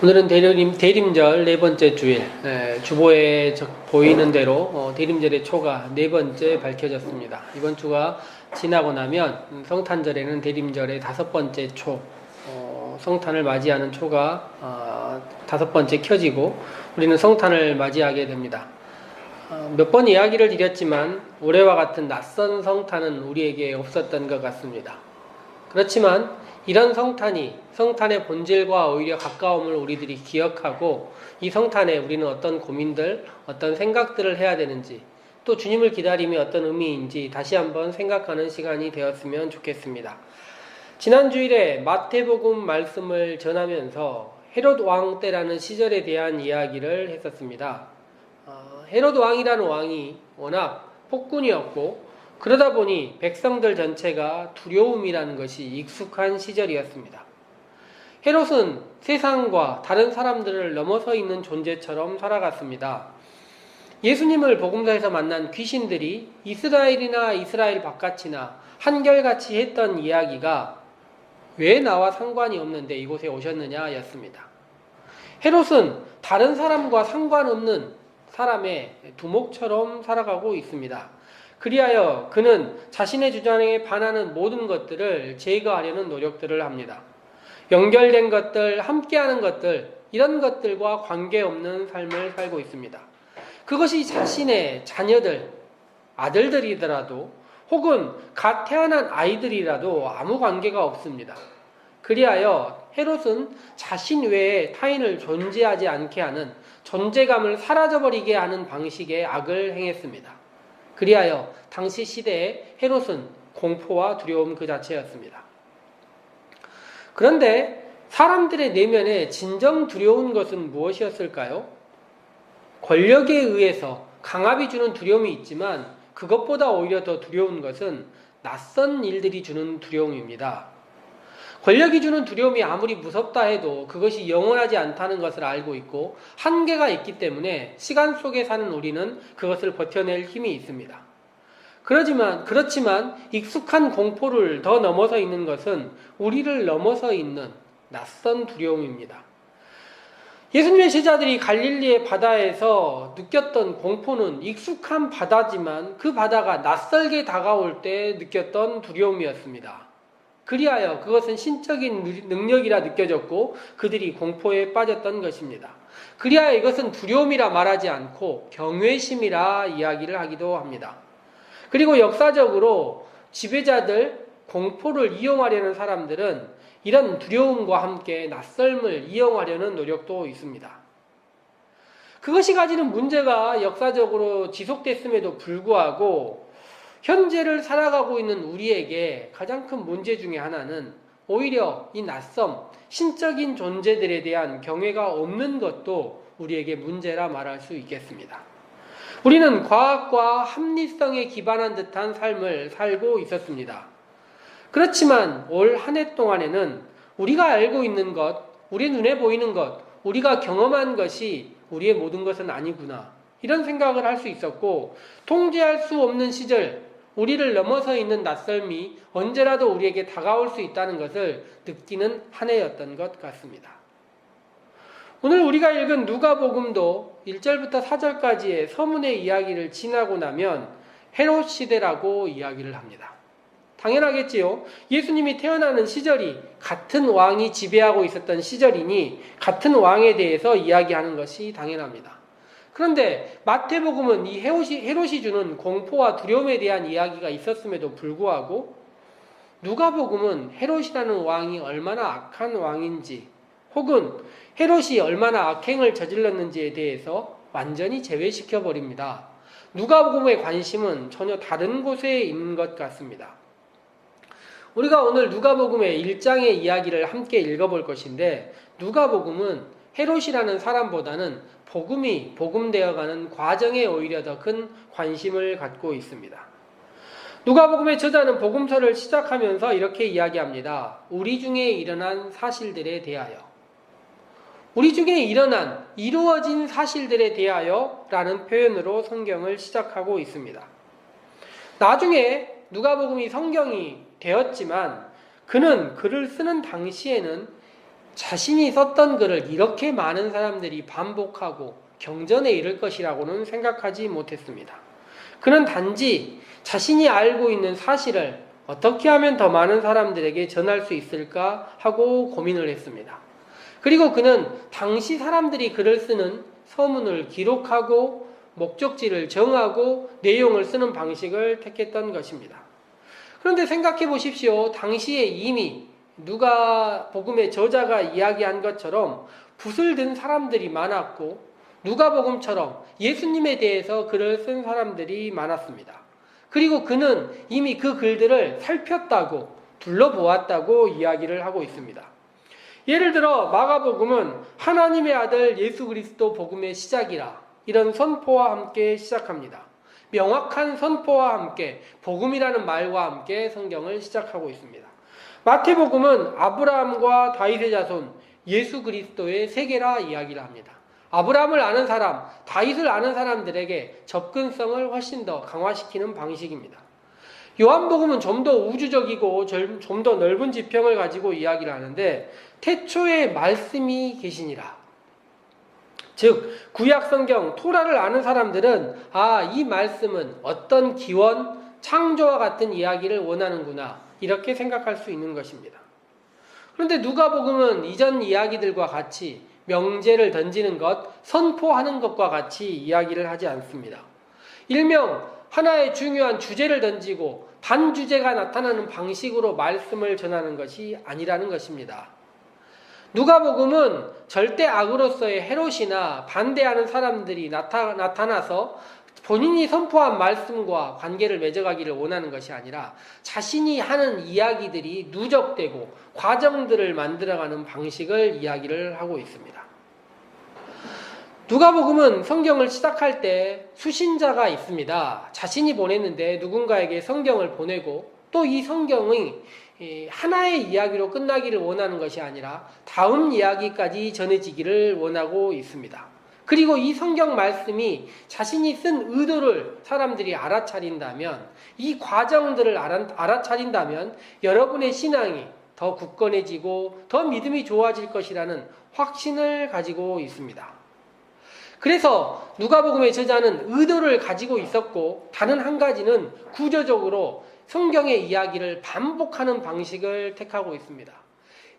오늘은 대림절 네 번째 주일, 주보에 보이는 대로 대림절의 초가 네 번째 밝혀졌습니다. 이번 주가 지나고 나면 성탄절에는 대림절의 다섯 번째 초, 성탄을 맞이하는 초가 다섯 번째 켜지고 우리는 성탄을 맞이하게 됩니다. 몇 번 이야기를 드렸지만 올해와 같은 낯선 성탄은 우리에게 없었던 것 같습니다. 그렇지만 이런 성탄의 본질과 오히려 가까움을 우리들이 기억하고 이 성탄에 우리는 어떤 고민들, 어떤 생각들을 해야 되는지, 또 주님을 기다림이 어떤 의미인지 다시 한번 생각하는 시간이 되었으면 좋겠습니다. 지난 주일에 마태복음 말씀을 전하면서 헤롯 왕 때라는 시절에 대한 이야기를 했었습니다. 헤롯 왕이라는 왕이 워낙 폭군이었고 그러다 보니 백성들 전체가 두려움이라는 것이 익숙한 시절이었습니다. 헤롯은 세상과 다른 사람들을 넘어서 있는 존재처럼 살아갔습니다. 예수님을 복음서에서 만난 귀신들이 이스라엘이나 이스라엘 바깥이나 한결같이 했던 이야기가 왜 나와 상관이 없는데 이곳에 오셨느냐 였습니다. 헤롯은 다른 사람과 상관없는 사람의 두목처럼 살아가고 있습니다. 그리하여 그는 자신의 주장에 반하는 모든 것들을 제거하려는 노력들을 합니다. 연결된 것들, 함께하는 것들, 이런 것들과 관계없는 삶을 살고 있습니다. 그것이 자신의 자녀들, 아들들이더라도 혹은 갓 태어난 아이들이라도 아무 관계가 없습니다. 그리하여 헤롯은 자신 외에 타인을 존재하지 않게 하는 존재감을 사라져버리게 하는 방식의 악을 행했습니다. 그리하여 당시 시대의 헤롯은 공포와 두려움 그 자체였습니다. 그런데 사람들의 내면에 진정 두려운 것은 무엇이었을까요? 권력에 의해서 강압이 주는 두려움이 있지만 그것보다 오히려 더 두려운 것은 낯선 일들이 주는 두려움입니다. 권력이 주는 두려움이 아무리 무섭다 해도 그것이 영원하지 않다는 것을 알고 있고 한계가 있기 때문에 시간 속에 사는 우리는 그것을 버텨낼 힘이 있습니다. 그렇지만 익숙한 공포를 더 넘어서 있는 것은 우리를 넘어서 있는 낯선 두려움입니다. 예수님의 제자들이 갈릴리의 바다에서 느꼈던 공포는 익숙한 바다지만 그 바다가 낯설게 다가올 때 느꼈던 두려움이었습니다. 그리하여 그것은 신적인 능력이라 느껴졌고 그들이 공포에 빠졌던 것입니다. 그리하여 이것은 두려움이라 말하지 않고 경외심이라 이야기를 하기도 합니다. 그리고 역사적으로 지배자들, 공포를 이용하려는 사람들은 이런 두려움과 함께 낯설음을 이용하려는 노력도 있습니다. 그것이 가지는 문제가 역사적으로 지속됐음에도 불구하고 현재를 살아가고 있는 우리에게 가장 큰 문제 중에 하나는 오히려 이 낯섦, 신적인 존재들에 대한 경외가 없는 것도 우리에게 문제라 말할 수 있겠습니다. 우리는 과학과 합리성에 기반한 듯한 삶을 살고 있었습니다. 그렇지만 올 한 해 동안에는 우리가 알고 있는 것, 우리 눈에 보이는 것, 우리가 경험한 것이 우리의 모든 것은 아니구나. 이런 생각을 할 수 있었고 통제할 수 없는 시절, 우리를 넘어서 있는 낯설미 언제라도 우리에게 다가올 수 있다는 것을 느끼는 한 해였던 것 같습니다. 오늘 우리가 읽은 누가복음도 1절부터 4절까지의 서문의 이야기를 지나고 나면 헤롯 시대라고 이야기를 합니다. 당연하겠지요. 예수님이 태어나는 시절이 같은 왕이 지배하고 있었던 시절이니 같은 왕에 대해서 이야기하는 것이 당연합니다. 그런데 마태복음은 이 헤롯이 주는 공포와 두려움에 대한 이야기가 있었음에도 불구하고 누가복음은 헤롯이라는 왕이 얼마나 악한 왕인지 혹은 헤롯이 얼마나 악행을 저질렀는지에 대해서 완전히 제외시켜버립니다. 누가복음의 관심은 전혀 다른 곳에 있는 것 같습니다. 우리가 오늘 누가복음의 1장의 이야기를 함께 읽어볼 것인데 누가복음은 헤롯이라는 사람보다는 복음이 복음되어가는 과정에 오히려 더 큰 관심을 갖고 있습니다. 누가복음의 저자는 복음서를 시작하면서 이렇게 이야기합니다. 우리 중에 일어난 사실들에 대하여. 우리 중에 이루어진 사실들에 대하여 라는 표현으로 성경을 시작하고 있습니다. 나중에 누가복음이 성경이 되었지만 그는 글을 쓰는 당시에는 자신이 썼던 글을 이렇게 많은 사람들이 반복하고 경전에 이를 것이라고는 생각하지 못했습니다. 그는 단지 자신이 알고 있는 사실을 어떻게 하면 더 많은 사람들에게 전할 수 있을까 하고 고민을 했습니다. 그리고 그는 당시 사람들이 글을 쓰는 서문을 기록하고 목적지를 정하고 내용을 쓰는 방식을 택했던 것입니다. 그런데 생각해 보십시오. 당시에 이미 누가복음의 저자가 이야기한 것처럼 붓을 든 사람들이 많았고 누가복음처럼 예수님에 대해서 글을 쓴 사람들이 많았습니다. 그리고 그는 이미 그 글들을 살폈다고 둘러보았다고 이야기를 하고 있습니다. 예를 들어 마가복음은 하나님의 아들 예수 그리스도 복음의 시작이라 이런 선포와 함께 시작합니다. 명확한 선포와 함께 복음이라는 말과 함께 성경을 시작하고 있습니다. 마태복음은 아브라함과 다윗의 자손 예수 그리스도의 세계라 이야기를 합니다. 아브라함을 아는 사람, 다윗을 아는 사람들에게 접근성을 훨씬 더 강화시키는 방식입니다. 요한복음은 좀 더 우주적이고 좀 더 넓은 지평을 가지고 이야기를 하는데 태초에 말씀이 계시니라. 즉 구약성경 토라를 아는 사람들은 이 말씀은 어떤 기원, 창조와 같은 이야기를 원하는구나 이렇게 생각할 수 있는 것입니다. 그런데 누가복음은 이전 이야기들과 같이 명제를 던지는 것, 선포하는 것과 같이 이야기를 하지 않습니다. 일명 하나의 중요한 주제를 던지고 반주제가 나타나는 방식으로 말씀을 전하는 것이 아니라는 것입니다. 누가복음은 절대 악으로서의 헤롯이나 반대하는 사람들이 나타나서 본인이 선포한 말씀과 관계를 맺어가기를 원하는 것이 아니라 자신이 하는 이야기들이 누적되고 과정들을 만들어가는 방식을 이야기를 하고 있습니다. 누가복음은 성경을 시작할 때 수신자가 있습니다. 자신이 보냈는데 누군가에게 성경을 보내고 또 이 성경이 하나의 이야기로 끝나기를 원하는 것이 아니라 다음 이야기까지 전해지기를 원하고 있습니다. 그리고 이 성경 말씀이 자신이 쓴 의도를 사람들이 알아차린다면, 이 과정들을 알아차린다면 여러분의 신앙이 더 굳건해지고 더 믿음이 좋아질 것이라는 확신을 가지고 있습니다. 그래서 누가복음의 저자는 의도를 가지고 있었고, 다른 한 가지는 구조적으로 성경의 이야기를 반복하는 방식을 택하고 있습니다.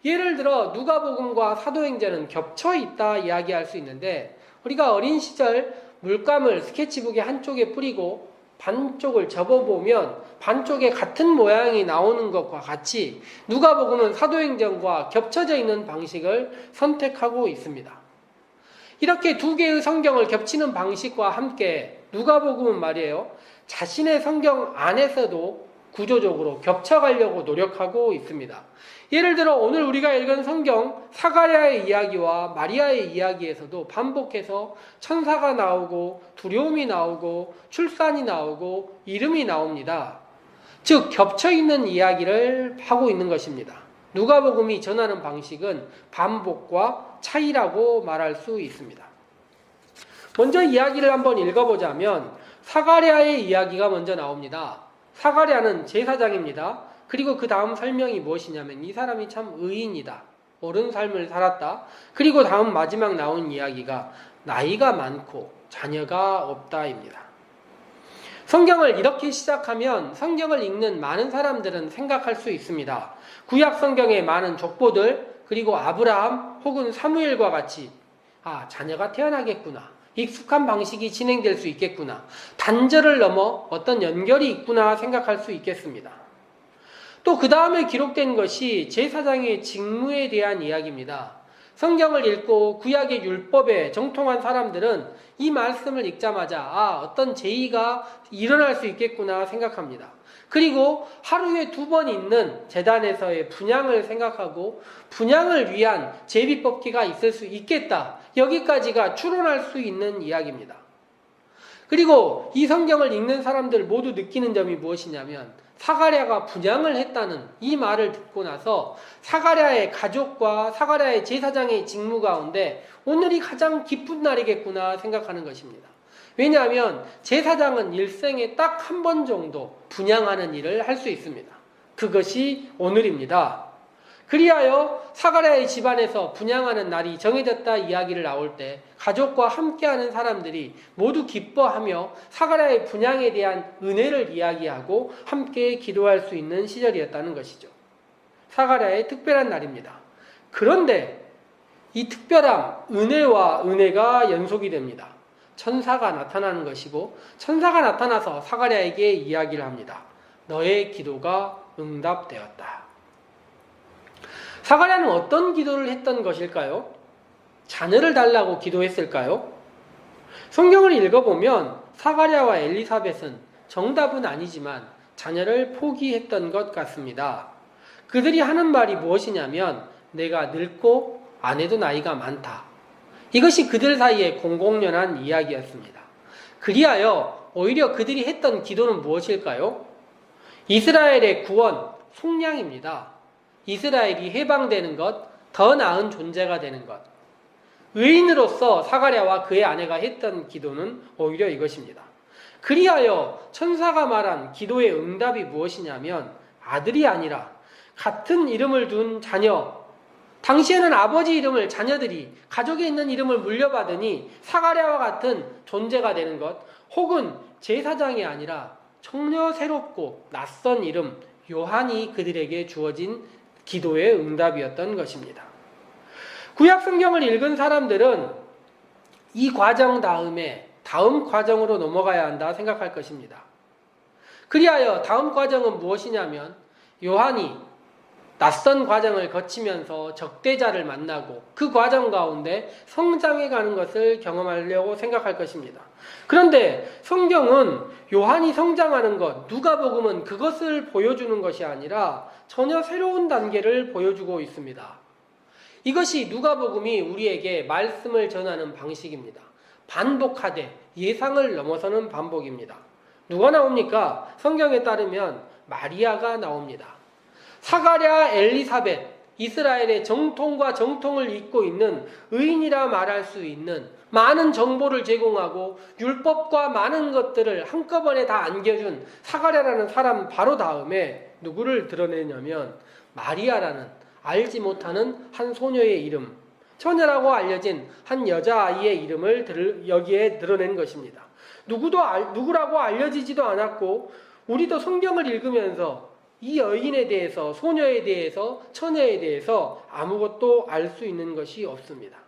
예를 들어 누가복음과 사도행전은 겹쳐 있다 이야기할 수 있는데, 우리가 어린 시절 물감을 스케치북의 한쪽에 뿌리고 반쪽을 접어보면 반쪽에 같은 모양이 나오는 것과 같이 누가복음은 사도행전과 겹쳐져 있는 방식을 선택하고 있습니다. 이렇게 두 개의 성경을 겹치는 방식과 함께 누가복음은 말이에요, 자신의 성경 안에서도 구조적으로 겹쳐가려고 노력하고 있습니다. 예를 들어 오늘 우리가 읽은 성경 사가랴의 이야기와 마리아의 이야기에서도 반복해서 천사가 나오고 두려움이 나오고 출산이 나오고 이름이 나옵니다. 즉 겹쳐있는 이야기를 하고 있는 것입니다. 누가복음이 전하는 방식은 반복과 차이라고 말할 수 있습니다. 먼저 이야기를 한번 읽어보자면 사가랴의 이야기가 먼저 나옵니다. 사가랴는 제사장입니다. 그리고 그 다음 설명이 무엇이냐면 이 사람이 참 의인이다, 옳은 삶을 살았다. 그리고 다음 마지막 나온 이야기가 나이가 많고 자녀가 없다입니다. 성경을 이렇게 시작하면 성경을 읽는 많은 사람들은 생각할 수 있습니다. 구약 성경의 많은 족보들, 그리고 아브라함 혹은 사무엘과 같이 자녀가 태어나겠구나, 익숙한 방식이 진행될 수 있겠구나, 단절을 넘어 어떤 연결이 있구나 생각할 수 있겠습니다. 또 그 다음에 기록된 것이 제사장의 직무에 대한 이야기입니다. 성경을 읽고 구약의 율법에 정통한 사람들은 이 말씀을 읽자마자 어떤 제의가 일어날 수 있겠구나 생각합니다. 그리고 하루에 2번 있는 제단에서의 분향을 생각하고 분향을 위한 제비뽑기가 있을 수 있겠다, 여기까지가 추론할 수 있는 이야기입니다. 그리고 이 성경을 읽는 사람들 모두 느끼는 점이 무엇이냐면 사가랴가 분향을 했다는 이 말을 듣고 나서 사가랴의 가족과 사가랴의 제사장의 직무 가운데 오늘이 가장 기쁜 날이겠구나 생각하는 것입니다. 왜냐하면 제사장은 일생에 딱 한 번 정도 분향하는 일을 할 수 있습니다. 그것이 오늘입니다. 그리하여 사가랴의 집안에서 분향하는 날이 정해졌다 이야기를 나올 때 가족과 함께하는 사람들이 모두 기뻐하며 사가랴의 분향에 대한 은혜를 이야기하고 함께 기도할 수 있는 시절이었다는 것이죠. 사가랴의 특별한 날입니다. 그런데 이 특별함, 은혜와 은혜가 연속이 됩니다. 천사가 나타나는 것이고 천사가 나타나서 사가랴에게 이야기를 합니다. 너의 기도가 응답되었다. 사가랴는 어떤 기도를 했던 것일까요? 자녀를 달라고 기도했을까요? 성경을 읽어보면 사가랴와 엘리사벳은 정답은 아니지만 자녀를 포기했던 것 같습니다. 그들이 하는 말이 무엇이냐면 내가 늙고 아내도 나이가 많다. 이것이 그들 사이에 공공연한 이야기였습니다. 그리하여 오히려 그들이 했던 기도는 무엇일까요? 이스라엘의 구원, 속량입니다. 이스라엘이 해방되는 것, 더 나은 존재가 되는 것. 의인으로서 사가랴와 그의 아내가 했던 기도는 오히려 이것입니다. 그리하여 천사가 말한 기도의 응답이 무엇이냐면 아들이 아니라 같은 이름을 둔 자녀, 당시에는 아버지 이름을 자녀들이 가족에 있는 이름을 물려받으니 사가랴와 같은 존재가 되는 것, 혹은 제사장이 아니라 전혀 새롭고 낯선 이름 요한이 그들에게 주어진 기도의 응답이었던 것입니다. 구약 성경을 읽은 사람들은 이 과정 다음에 다음 과정으로 넘어가야 한다 생각할 것입니다. 그리하여 다음 과정은 무엇이냐면 요한이 낯선 과정을 거치면서 적대자를 만나고 그 과정 가운데 성장해 가는 것을 경험하려고 생각할 것입니다. 그런데 성경은 요한이 성장하는 것, 누가복음은 그것을 보여주는 것이 아니라 전혀 새로운 단계를 보여주고 있습니다. 이것이 누가복음이 우리에게 말씀을 전하는 방식입니다. 반복하되 예상을 넘어서는 반복입니다. 누가 나옵니까? 성경에 따르면 마리아가 나옵니다. 사가랴, 엘리사벳, 이스라엘의 정통과 정통을 잇고 있는 의인이라 말할 수 있는 많은 정보를 제공하고 율법과 많은 것들을 한꺼번에 다 안겨준 사가랴라는 사람 바로 다음에 누구를 드러내냐면 마리아라는 알지 못하는 한 소녀의 이름, 처녀라고 알려진 한 여자아이의 이름을 여기에 드러낸 것입니다. 누구라고 알려지지도 않았고 우리도 성경을 읽으면서 이 여인에 대해서, 소녀에 대해서, 처녀에 대해서 아무것도 알 수 있는 것이 없습니다.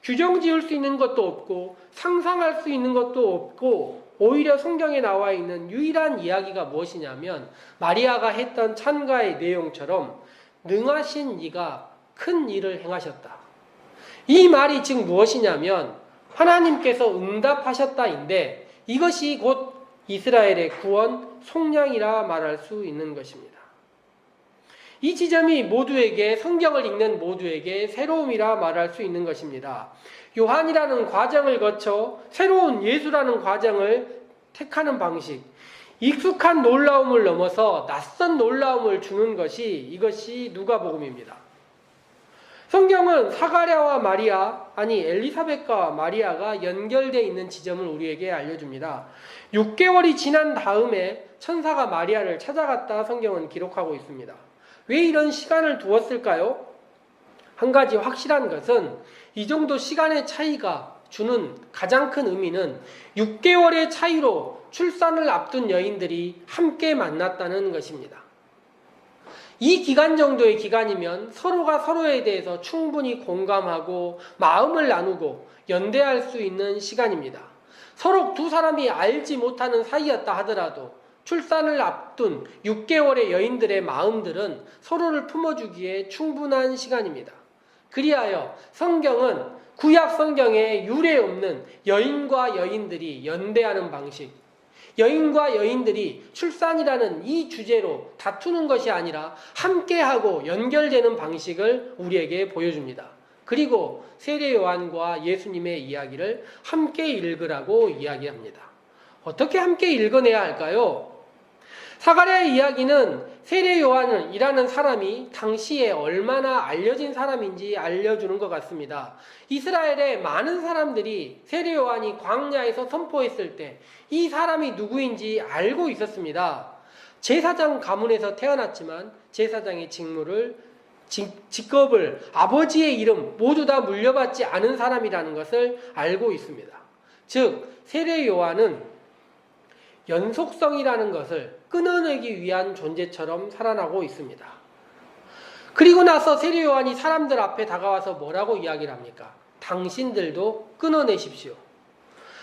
규정 지을 수 있는 것도 없고 상상할 수 있는 것도 없고 오히려 성경에 나와 있는 유일한 이야기가 무엇이냐면 마리아가 했던 찬가의 내용처럼 능하신 이가 큰 일을 행하셨다. 이 말이 즉 무엇이냐면 하나님께서 응답하셨다인데 이것이 곧 이스라엘의 구원, 속량이라 말할 수 있는 것입니다. 이 지점이 모두에게, 성경을 읽는 모두에게 새로움이라 말할 수 있는 것입니다. 요한이라는 과정을 거쳐 새로운 예수라는 과정을 택하는 방식, 익숙한 놀라움을 넘어서 낯선 놀라움을 주는 것이 이것이 누가복음입니다. 성경은 사가랴와 마리아, 아니 엘리사벳과 마리아가 연결되어 있는 지점을 우리에게 알려줍니다. 6개월이 지난 다음에 천사가 마리아를 찾아갔다 성경은 기록하고 있습니다. 왜 이런 시간을 두었을까요? 한 가지 확실한 것은 이 정도 시간의 차이가 주는 가장 큰 의미는 6개월의 차이로 출산을 앞둔 여인들이 함께 만났다는 것입니다. 이 기간 정도의 기간이면 서로가 서로에 대해서 충분히 공감하고 마음을 나누고 연대할 수 있는 시간입니다. 서로 두 사람이 알지 못하는 사이였다 하더라도 출산을 앞둔 6개월의 여인들의 마음들은 서로를 품어주기에 충분한 시간입니다. 그리하여 성경은 구약 성경에 유례 없는 여인과 여인들이 연대하는 방식, 여인과 여인들이 출산이라는 이 주제로 다투는 것이 아니라 함께하고 연결되는 방식을 우리에게 보여줍니다. 그리고 세례 요한과 예수님의 이야기를 함께 읽으라고 이야기합니다. 어떻게 함께 읽어내야 할까요? 사가랴의 이야기는 세례 요한이라는 사람이 당시에 얼마나 알려진 사람인지 알려주는 것 같습니다. 이스라엘의 많은 사람들이 세례 요한이 광야에서 선포했을 때 이 사람이 누구인지 알고 있었습니다. 제사장 가문에서 태어났지만 제사장의 직무를 직업을, 아버지의 이름 모두 다 물려받지 않은 사람이라는 것을 알고 있습니다. 즉 세례 요한은 연속성이라는 것을 끊어내기 위한 존재처럼 살아나고 있습니다. 그리고 나서 세례 요한이 사람들 앞에 다가와서 뭐라고 이야기를 합니까? 당신들도 끊어내십시오.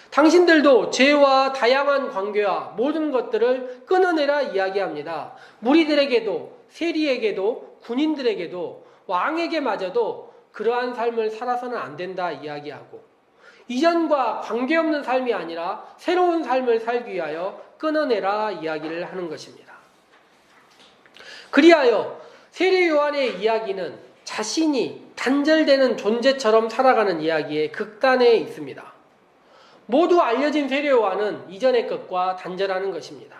당신들도 죄와 다양한 관계와 모든 것들을 끊어내라 이야기합니다. 무리들에게도, 세리에게도, 군인들에게도, 왕에게마저도 그러한 삶을 살아서는 안 된다 이야기하고, 이전과 관계없는 삶이 아니라 새로운 삶을 살기 위하여 끊어내라 이야기를 하는 것입니다. 그리하여 세례 요한의 이야기는 자신이 단절되는 존재처럼 살아가는 이야기의 극단에 있습니다. 모두 알려진 세례 요한은 이전의 것과 단절하는 것입니다.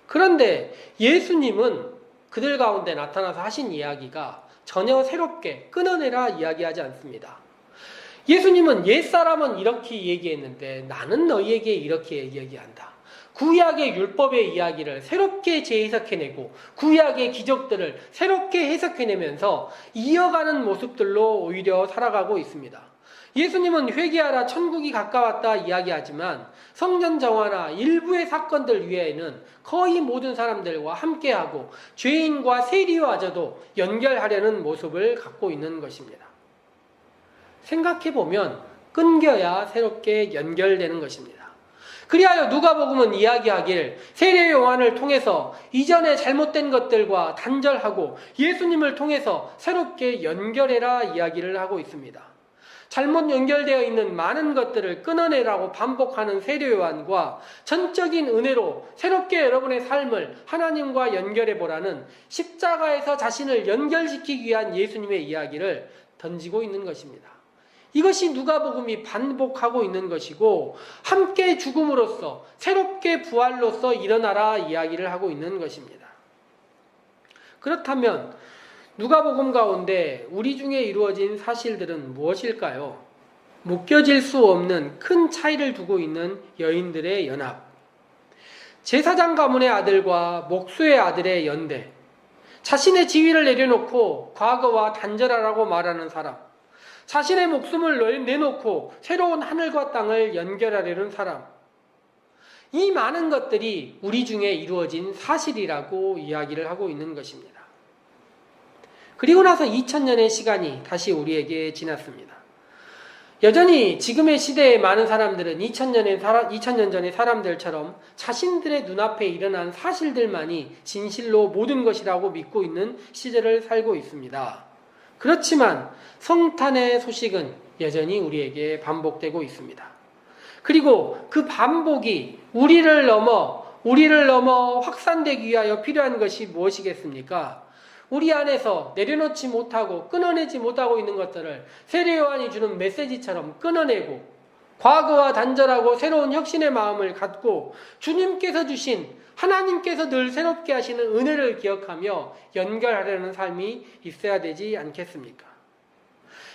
그런데 예수님은 그들 가운데 나타나서 하신 이야기가 전혀 새롭게 끊어내라 이야기하지 않습니다. 예수님은 옛사람은 이렇게 얘기했는데 나는 너희에게 이렇게 얘기한다. 구약의 율법의 이야기를 새롭게 재해석해내고 구약의 기적들을 새롭게 해석해내면서 이어가는 모습들로 오히려 살아가고 있습니다. 예수님은 회개하라 천국이 가까웠다 이야기하지만 성전 정화나 일부의 사건들 외에는 거의 모든 사람들과 함께하고 죄인과 세리와저도 연결하려는 모습을 갖고 있는 것입니다. 생각해보면 끊겨야 새롭게 연결되는 것입니다. 그리하여 누가복음은 이야기하길 세례 요한을 통해서 이전에 잘못된 것들과 단절하고 예수님을 통해서 새롭게 연결해라 이야기를 하고 있습니다. 잘못 연결되어 있는 많은 것들을 끊어내라고 반복하는 세례 요한과 전적인 은혜로 새롭게 여러분의 삶을 하나님과 연결해보라는 십자가에서 자신을 연결시키기 위한 예수님의 이야기를 던지고 있는 것입니다. 이것이 누가복음이 반복하고 있는 것이고 함께 죽음으로써 새롭게 부활로써 일어나라 이야기를 하고 있는 것입니다. 그렇다면 누가복음 가운데 우리 중에 이루어진 사실들은 무엇일까요? 묶여질 수 없는 큰 차이를 두고 있는 여인들의 연합, 제사장 가문의 아들과 목수의 아들의 연대, 자신의 지위를 내려놓고 과거와 단절하라고 말하는 사람, 자신의 목숨을 내놓고 새로운 하늘과 땅을 연결하려는 사람, 이 많은 것들이 우리 중에 이루어진 사실이라고 이야기를 하고 있는 것입니다. 그리고 나서 2000년의 시간이 다시 우리에게 지났습니다. 여전히 지금의 시대의 많은 사람들은 2000년 전의 사람들처럼 자신들의 눈앞에 일어난 사실들만이 진실로 모든 것이라고 믿고 있는 시대를 살고 있습니다. 그렇지만 성탄의 소식은 여전히 우리에게 반복되고 있습니다. 그리고 그 반복이 우리를 넘어 확산되기 위하여 필요한 것이 무엇이겠습니까? 우리 안에서 내려놓지 못하고 끊어내지 못하고 있는 것들을 세례 요한이 주는 메시지처럼 끊어내고 과거와 단절하고 새로운 혁신의 마음을 갖고 주님께서 주신 하나님께서 늘 새롭게 하시는 은혜를 기억하며 연결하려는 삶이 있어야 되지 않겠습니까?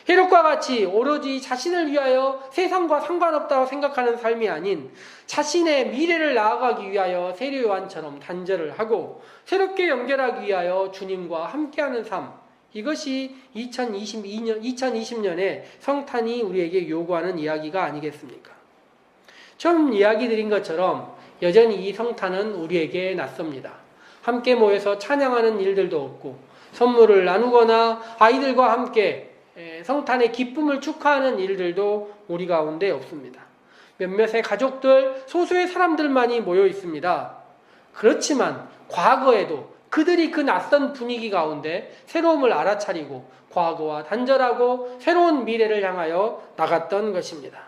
헤롯과 같이 오로지 자신을 위하여 세상과 상관없다고 생각하는 삶이 아닌 자신의 미래를 나아가기 위하여 세례 요한처럼 단절을 하고 새롭게 연결하기 위하여 주님과 함께하는 삶, 이것이 2020년의 성탄이 우리에게 요구하는 이야기가 아니겠습니까? 처음 이야기 드린 것처럼 여전히 이 성탄은 우리에게 낯섭니다. 함께 모여서 찬양하는 일들도 없고 선물을 나누거나 아이들과 함께 성탄의 기쁨을 축하하는 일들도 우리 가운데 없습니다. 몇몇의 가족들, 소수의 사람들만이 모여 있습니다. 그렇지만 과거에도 그들이 그 낯선 분위기 가운데 새로움을 알아차리고 과거와 단절하고 새로운 미래를 향하여 나갔던 것입니다.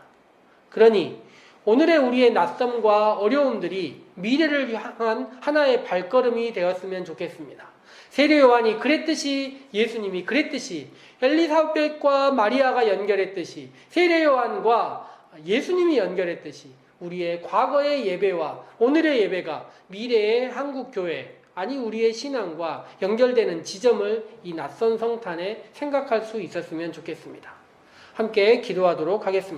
그러니 오늘의 우리의 낯섦과 어려움들이 미래를 향한 하나의 발걸음이 되었으면 좋겠습니다. 세례 요한이 그랬듯이, 예수님이 그랬듯이, 엘리사벳과 마리아가 연결했듯이, 세례 요한과 예수님이 연결했듯이 우리의 과거의 예배와 오늘의 예배가 미래의 한국교회, 아니 우리의 신앙과 연결되는 지점을 이 낯선 성탄에 생각할 수 있었으면 좋겠습니다. 함께 기도하도록 하겠습니다.